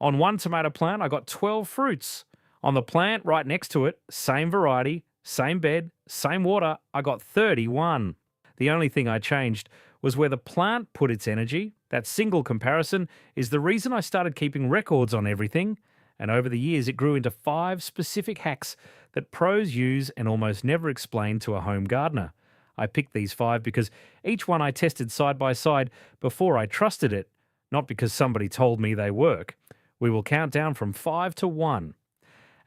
On one tomato plant, I got 12 fruits. On the plant right next to it, same variety, same bed, same water, I got 31. The only thing I changed was where the plant put its energy. That single comparison is the reason I started keeping records on everything. And over the years, it grew into 5 specific hacks that pros use and almost never explain to a home gardener. I picked these 5 because each one I tested side by side before I trusted it, not because somebody told me they work. We will count down from 5 to 1.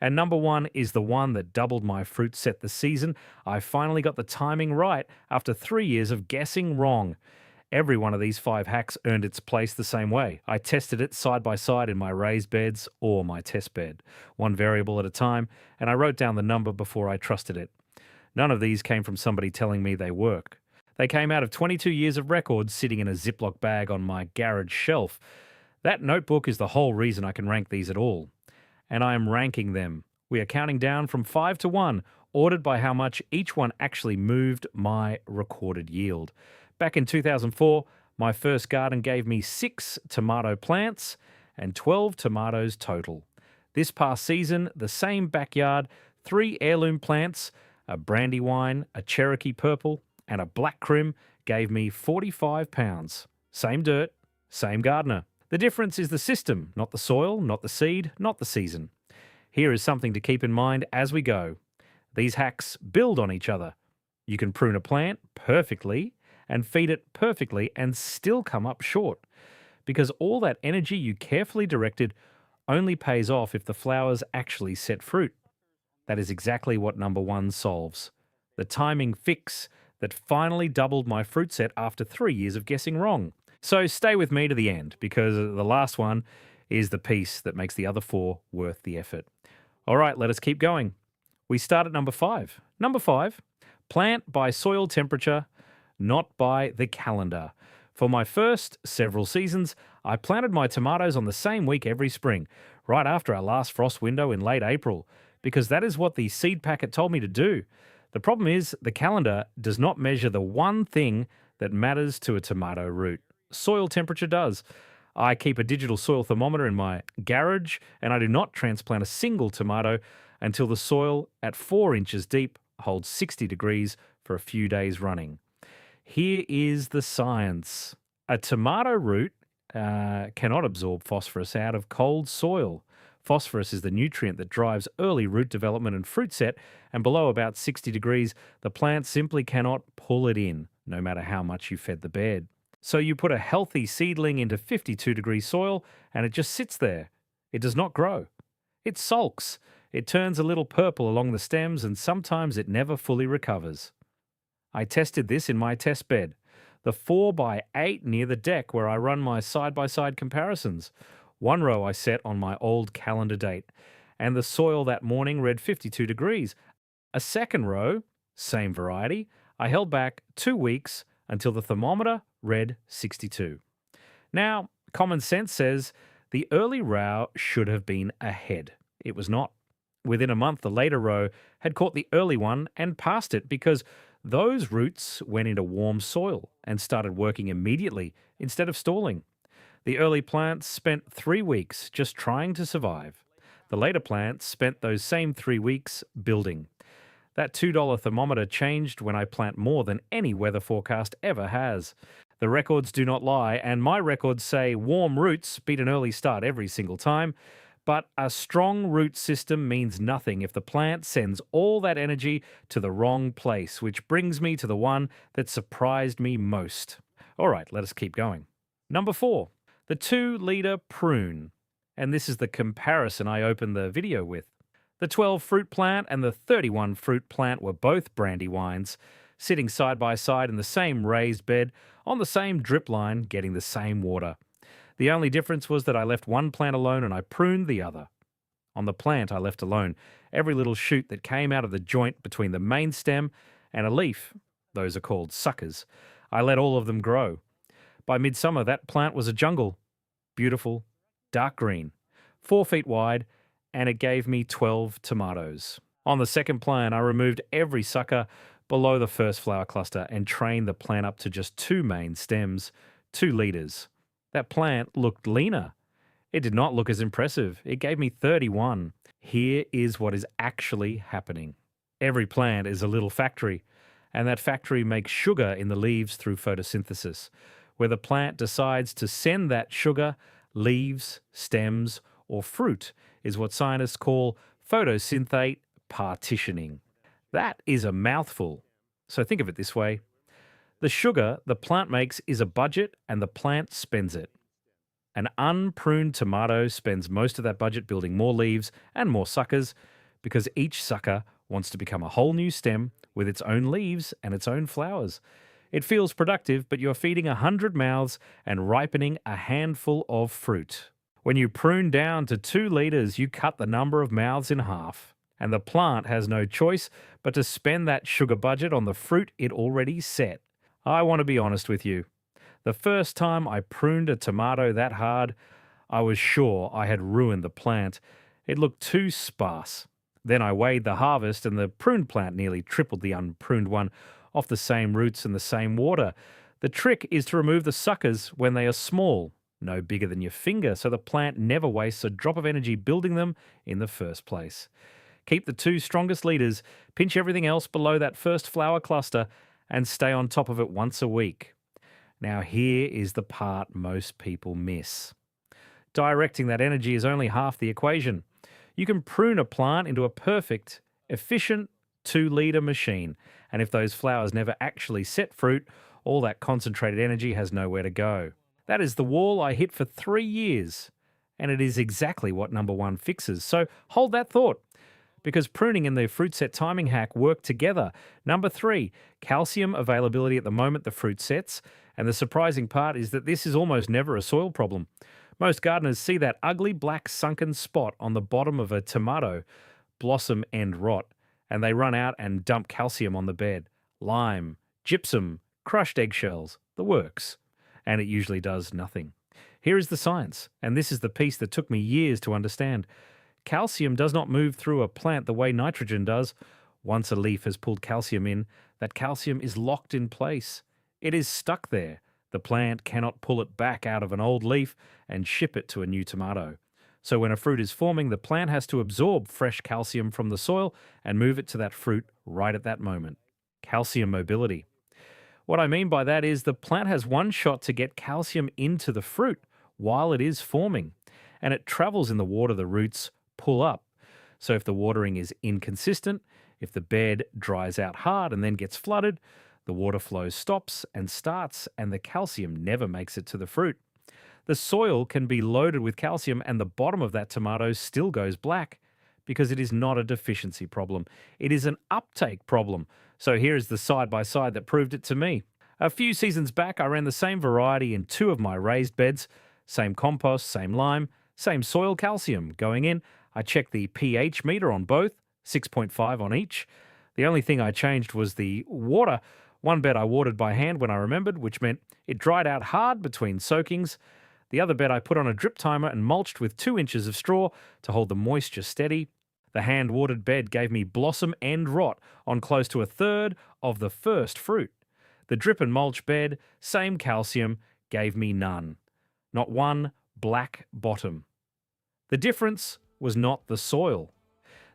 And number 1 is the one that doubled my fruit set this season. I finally got the timing right after 3 years of guessing wrong. Every one of these 5 hacks earned its place the same way. I tested it side by side in my raised beds or my test bed, one variable at a time, and I wrote down the number before I trusted it. None of these came from somebody telling me they work. They came out of 22 years of records sitting in a Ziploc bag on my garage shelf. That notebook is the whole reason I can rank these at all. And I am ranking them. We are counting down from 5 to 1, ordered by how much each one actually moved my recorded yield. Back in 2004, my first garden gave me 6 tomato plants and 12 tomatoes total. This past season, the same backyard, 3 heirloom plants, a Brandywine, a Cherokee Purple, and a Black Crim gave me 45 pounds. Same dirt, same gardener. The difference is the system, not the soil, not the seed, not the season. Here is something to keep in mind as we go. These hacks build on each other. You can prune a plant perfectly and feed it perfectly and still come up short, because all that energy you carefully directed only pays off if the flowers actually set fruit. That is exactly what number 1 solves. The timing fix that finally doubled my fruit set after 3 years of guessing wrong. So stay with me to the end, because the last one is the piece that makes the other 4 worth the effort. All right, let us keep going. We start at number 5. Number 5, plant by soil temperature, not by the calendar. For my first several seasons, I planted my tomatoes on the same week every spring, right after our last frost window in late April, because that is what the seed packet told me to do. The problem is the calendar does not measure the one thing that matters to a tomato root. Soil temperature does. I keep a digital soil thermometer in my garage, and I do not transplant a single tomato until the soil at 4 inches deep holds 60 degrees for a few days running. Here is the science. A tomato root cannot absorb phosphorus out of cold soil. Phosphorus is the nutrient that drives early root development and fruit set, and below about 60 degrees, the plant simply cannot pull it in, no matter how much you fed the bed. So you put a healthy seedling into 52-degree soil, and it just sits there. It does not grow. It sulks. It turns a little purple along the stems, and sometimes it never fully recovers. I tested this in my test bed, the 4x8 near the deck where I run my side-by-side comparisons. One row I set on my old calendar date, and the soil that morning read 52 degrees. A second row, same variety, I held back 2 weeks until the thermometer read 62. Now, common sense says the early row should have been ahead. It was not. Within a month, the later row had caught the early one and passed it because those roots went into warm soil and started working immediately instead of stalling. The early plants spent 3 weeks just trying to survive. The later plants spent those same 3 weeks building. That $2 thermometer changed when I plant more than any weather forecast ever has. The records do not lie, and my records say warm roots beat an early start every single time. But a strong root system means nothing if the plant sends all that energy to the wrong place, which brings me to the one that surprised me most. All right, let us keep going. Number 4, the 2-liter prune. And this is the comparison I opened the video with. The 12 fruit plant and the 31 fruit plant were both Brandywines, sitting side by side in the same raised bed, on the same drip line, getting the same water. The only difference was that I left one plant alone and I pruned the other. On the plant I left alone every little shoot that came out of the joint between the main stem and a leaf. Those are called suckers. I let all of them grow. By midsummer, that plant was a jungle. Beautiful, dark green, 4 feet wide, and it gave me 12 tomatoes. On the second plant, I removed every sucker below the first flower cluster and trained the plant up to just 2 main stems, 2 liters. That plant looked leaner. It did not look as impressive. It gave me 31. Here is what is actually happening. Every plant is a little factory, and that factory makes sugar in the leaves through photosynthesis, where the plant decides to send that sugar, leaves, stems, or fruit is what scientists call photosynthate partitioning. That is a mouthful. So think of it this way. The sugar the plant makes is a budget and the plant spends it. An unpruned tomato spends most of that budget building more leaves and more suckers because each sucker wants to become a whole new stem with its own leaves and its own flowers. It feels productive, but you're feeding 100 mouths and ripening a handful of fruit. When you prune down to 2 liters, you cut the number of mouths in half, and the plant has no choice but to spend that sugar budget on the fruit it already set. I want to be honest with you. The first time I pruned a tomato that hard, I was sure I had ruined the plant. It looked too sparse. Then I weighed the harvest, and the pruned plant nearly tripled the unpruned one off the same roots and the same water. The trick is to remove the suckers when they are small, no bigger than your finger, so the plant never wastes a drop of energy building them in the first place. Keep the 2 strongest leaders, pinch everything else below that first flower cluster, and stay on top of it once a week. Now here is the part most people miss. Directing that energy is only half the equation. You can prune a plant into a perfect, efficient 2-liter machine, and if those flowers never actually set fruit, all that concentrated energy has nowhere to go. That is the wall I hit for 3 years, and it is exactly what number 1 fixes. So hold that thought, because pruning and the fruit set timing hack work together. Number 3, calcium availability at the moment the fruit sets, and the surprising part is that this is almost never a soil problem. Most gardeners see that ugly black sunken spot on the bottom of a tomato blossom end rot, and they run out and dump calcium on the bed. Lime, gypsum, crushed eggshells, the works. And it usually does nothing. Here is the science, and this is the piece that took me years to understand. Calcium does not move through a plant the way nitrogen does. Once a leaf has pulled calcium in, that calcium is locked in place. It is stuck there. The plant cannot pull it back out of an old leaf and ship it to a new tomato. So when a fruit is forming, the plant has to absorb fresh calcium from the soil and move it to that fruit right at that moment. Calcium mobility. What I mean by that is the plant has one shot to get calcium into the fruit while it is forming, and it travels in the water the roots pull up. So if the watering is inconsistent, if the bed dries out hard and then gets flooded, the water flow stops and starts, and the calcium never makes it to the fruit. The soil can be loaded with calcium, and the bottom of that tomato still goes black because it is not a deficiency problem. It is an uptake problem. So here is the side-by-side that proved it to me. A few seasons back, I ran the same variety in 2 of my raised beds. Same compost, same lime, same soil calcium. Going in, I checked the pH meter on both, 6.5 on each. The only thing I changed was the water. One bed I watered by hand when I remembered, which meant it dried out hard between soakings. The other bed I put on a drip timer and mulched with 2 inches of straw to hold the moisture steady. The hand-watered bed gave me blossom end rot on close to 1/3 of the first fruit. The drip and mulch bed, same calcium, gave me none. Not one black bottom. The difference was not the soil.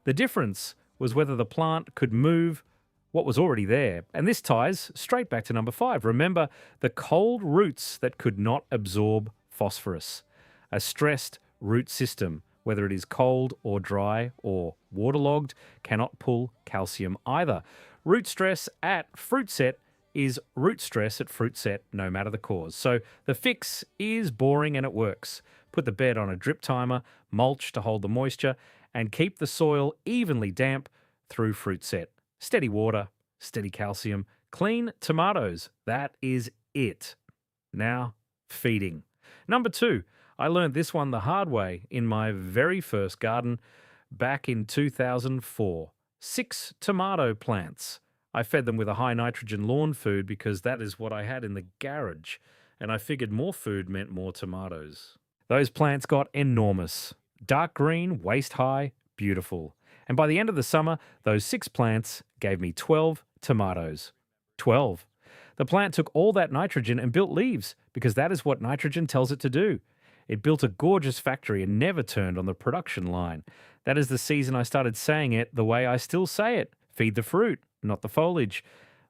The difference was whether the plant could move what was already there. And this ties straight back to number 5. Remember, the cold roots that could not absorb phosphorus. A stressed root system, whether it is cold or dry or waterlogged, cannot pull calcium either. Root stress at fruit set is root stress at fruit set, no matter the cause. So the fix is boring and it works. Put the bed on a drip timer, mulch to hold the moisture, and keep the soil evenly damp through fruit set. Steady water, steady calcium, clean tomatoes. That is it. Now, feeding. Number 2, I learned this one the hard way in my very first garden back in 2004. 6 tomato plants. I fed them with a high nitrogen lawn food because that is what I had in the garage, and I figured more food meant more tomatoes. Those plants got enormous. Dark green, waist high, beautiful. And by the end of the summer, those 6 plants gave me 12 tomatoes. 12. The plant took all that nitrogen and built leaves because that is what nitrogen tells it to do. It built a gorgeous factory and never turned on the production line. That is the season I started saying it the way I still say it: feed the fruit, not the foliage.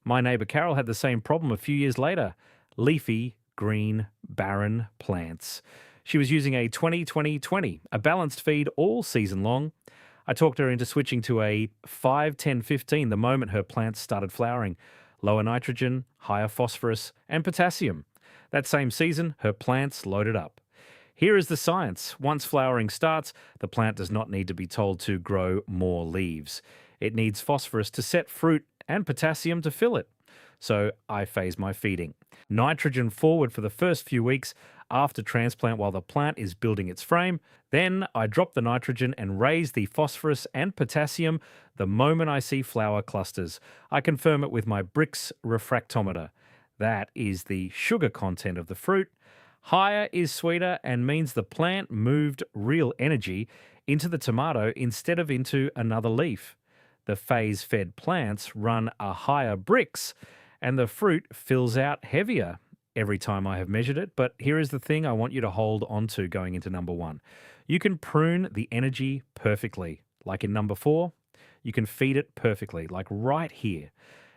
My neighbour Carol had the same problem a few years later: leafy, green, barren plants. She was using a 20-20-20, a balanced feed all season long. I talked her into switching to a 5-10-15 the moment her plants started flowering. Lower nitrogen, higher phosphorus, and potassium. That same season, her plants loaded up. Here is the science. Once flowering starts, the plant does not need to be told to grow more leaves. It needs phosphorus to set fruit and potassium to fill it. So I phase my feeding. Nitrogen forward for the first few weeks after transplant while the plant is building its frame. Then I drop the nitrogen and raise the phosphorus and potassium the moment I see flower clusters. I confirm it with my Brix refractometer. That is the sugar content of the fruit. Higher is sweeter and means the plant moved real energy into the tomato instead of into another leaf. The phase-fed plants run a higher Brix, and the fruit fills out heavier every time I have measured it. But here is the thing I want you to hold on to going into number 1. You can prune the energy perfectly. Like in number 4, you can feed it perfectly, like right here.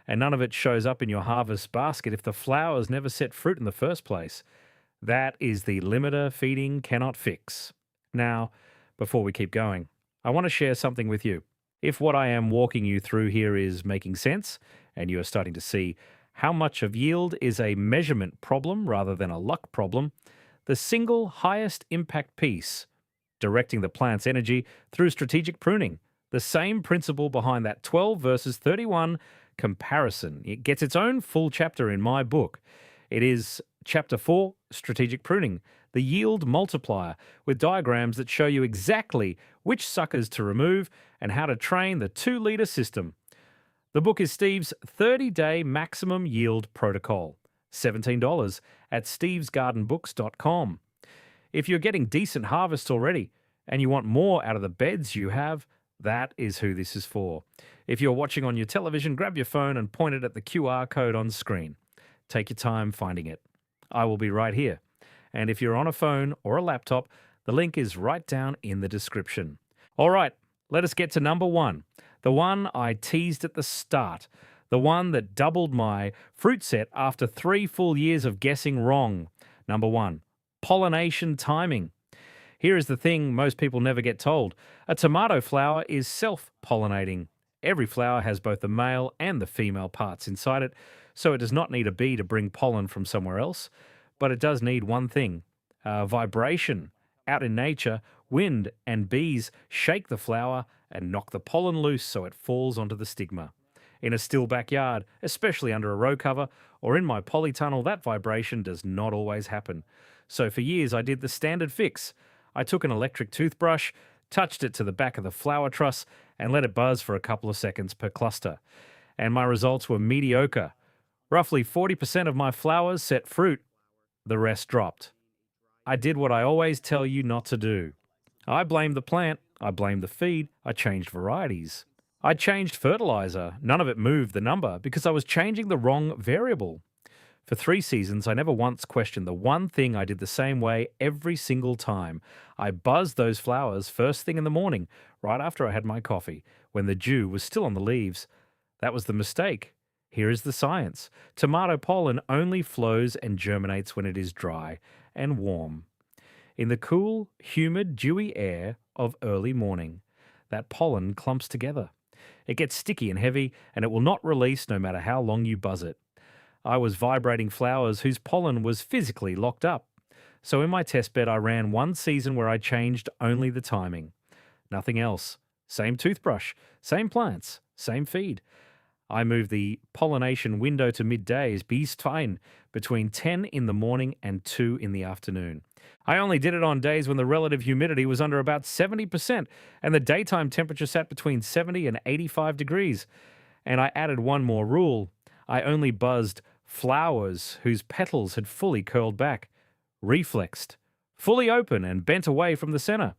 And none of it shows up in your harvest basket if the flowers never set fruit in the first place. That is the limiter feeding cannot fix. Now, before we keep going, I want to share something with you. If what I am walking you through here is making sense, and you are starting to see how much of yield is a measurement problem rather than a luck problem, the single highest impact piece, directing the plant's energy through strategic pruning, the same principle behind that 12 versus 31 comparison. It gets its own full chapter in my book. It is Chapter 4, Strategic Pruning, the yield multiplier, with diagrams that show you exactly which suckers to remove and how to train the 2-liter system. The book is Steve's 30-day maximum yield protocol, $17 at stevesgardenbooks.com. If you're getting decent harvests already and you want more out of the beds you have, that is who this is for. If you're watching on your television, grab your phone and point it at the QR code on screen. Take your time finding it. I will be right here. And if you're on a phone or a laptop, the link is right down in the description. All right, let us get to number 1. The one I teased at the start. The one that doubled my fruit set after 3 full years of guessing wrong. Number 1, pollination timing. Here is the thing most people never get told. A tomato flower is self-pollinating. Every flower has both the male and the female parts inside it, so it does not need a bee to bring pollen from somewhere else. But it does need one thing: vibration. Out in nature, wind and bees shake the flower and knock the pollen loose so it falls onto the stigma. In a still backyard, especially under a row cover, or in my polytunnel, that vibration does not always happen. So for years I did the standard fix. I took an electric toothbrush, touched it to the back of the flower truss, and let it buzz for a couple of seconds per cluster. And my results were mediocre. Roughly 40% of my flowers set fruit. The rest dropped. I did what I always tell you not to do. I blamed the plant. I blamed the feed. I changed varieties. I changed fertilizer. None of it moved the number because I was changing the wrong variable. For 3 seasons, I never once questioned the one thing I did the same way every single time. I buzzed those flowers first thing in the morning, right after I had my coffee, when the dew was still on the leaves. That was the mistake. Here is the science. Tomato pollen only flows and germinates when it is dry and warm. In the cool, humid, dewy air of early morning, that pollen clumps together. It gets sticky and heavy, and it will not release no matter how long you buzz it. I was vibrating flowers whose pollen was physically locked up. So in my test bed, I ran 1 season where I changed only the timing. Nothing else. Same toothbrush, same plants, same feed. I moved the pollination window to middays, bees fine, between 10 in the morning and 2 in the afternoon. I only did it on days when the relative humidity was under about 70% and the daytime temperature sat between 70 and 85 degrees. And I added one more rule. I only buzzed flowers whose petals had fully curled back, reflexed, fully open and bent away from the center.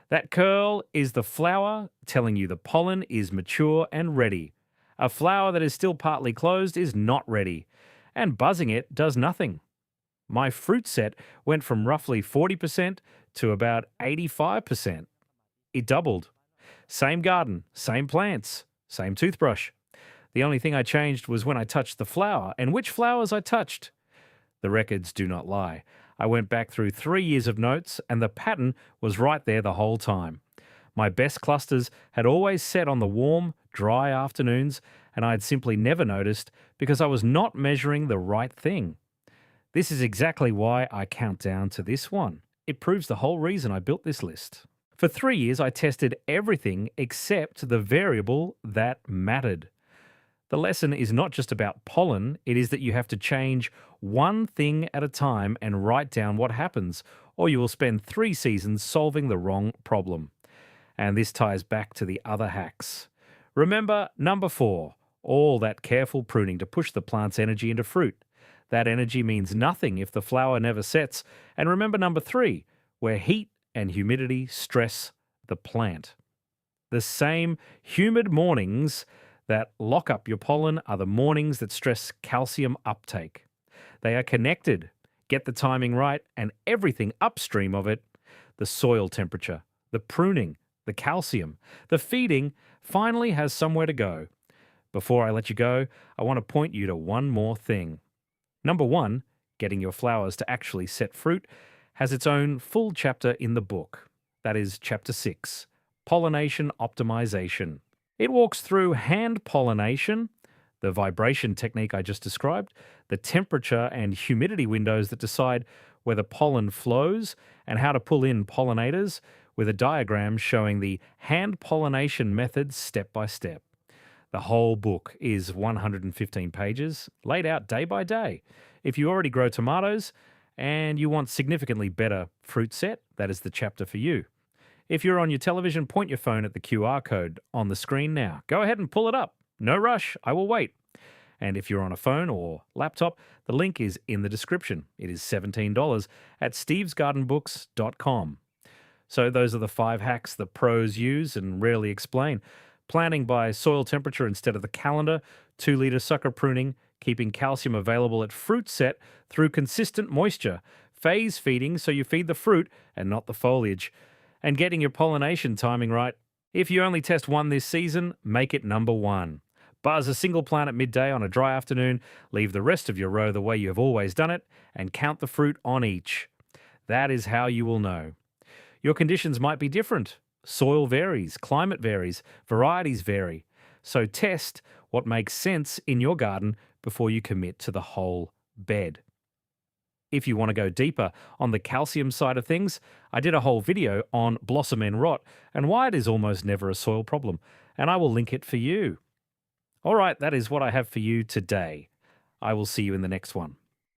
That curl is the flower telling you the pollen is mature and ready. A flower that is still partly closed is not ready, and buzzing it does nothing. My fruit set went from roughly 40% to about 85%. It doubled. Same garden, same plants, same toothbrush. The only thing I changed was when I touched the flower and which flowers I touched. The records do not lie. I went back through 3 years of notes and the pattern was right there the whole time. My best clusters had always set on the warm, dry afternoons, and I had simply never noticed because I was not measuring the right thing. This is exactly why I count down to this one. It proves the whole reason I built this list. For 3 years, I tested everything except the variable that mattered. The lesson is not just about pollen, it is that you have to change one thing at a time and write down what happens, or you will spend 3 seasons solving the wrong problem. And this ties back to the other hacks. Remember, number 4, all that careful pruning to push the plant's energy into fruit. That energy means nothing if the flower never sets. And remember number 3, where heat and humidity stress the plant. The same humid mornings that lock up your pollen are the mornings that stress calcium uptake. They are connected. Get the timing right and everything upstream of it, the soil temperature, the pruning, the calcium, the feeding, finally has somewhere to go. Before I let you go, I want to point you to one more thing. Number 1, getting your flowers to actually set fruit, has its own full chapter in the book. That is Chapter 6, Pollination Optimization. It walks through hand pollination, the vibration technique I just described, the temperature and humidity windows that decide whether pollen flows, and how to pull in pollinators, with a diagram showing the hand pollination method step by step. The whole book is 115 pages, laid out day by day. If you already grow tomatoes and you want significantly better fruit set, that is the chapter for you. If you're on your television, point your phone at the QR code on the screen now. Go ahead and pull it up. No rush, I will wait. And if you're on a phone or laptop, the link is in the description. It is $17 at stevesgardenbooks.com. So those are the 5 hacks the pros use and rarely explain. Planting by soil temperature instead of the calendar, 2-liter sucker pruning, keeping calcium available at fruit set through consistent moisture, phase feeding so you feed the fruit and not the foliage, and getting your pollination timing right. If you only test one this season, make it number 1. Buzz a single plant at midday on a dry afternoon, leave the rest of your row the way you have always done it, and count the fruit on each. That is how you will know. Your conditions might be different. Soil varies, climate varies, varieties vary. So test what makes sense in your garden before you commit to the whole bed. If you want to go deeper on the calcium side of things, I did a whole video on blossom end rot and why it is almost never a soil problem, and I will link it for you. All right, that is what I have for you today. I will see you in the next one.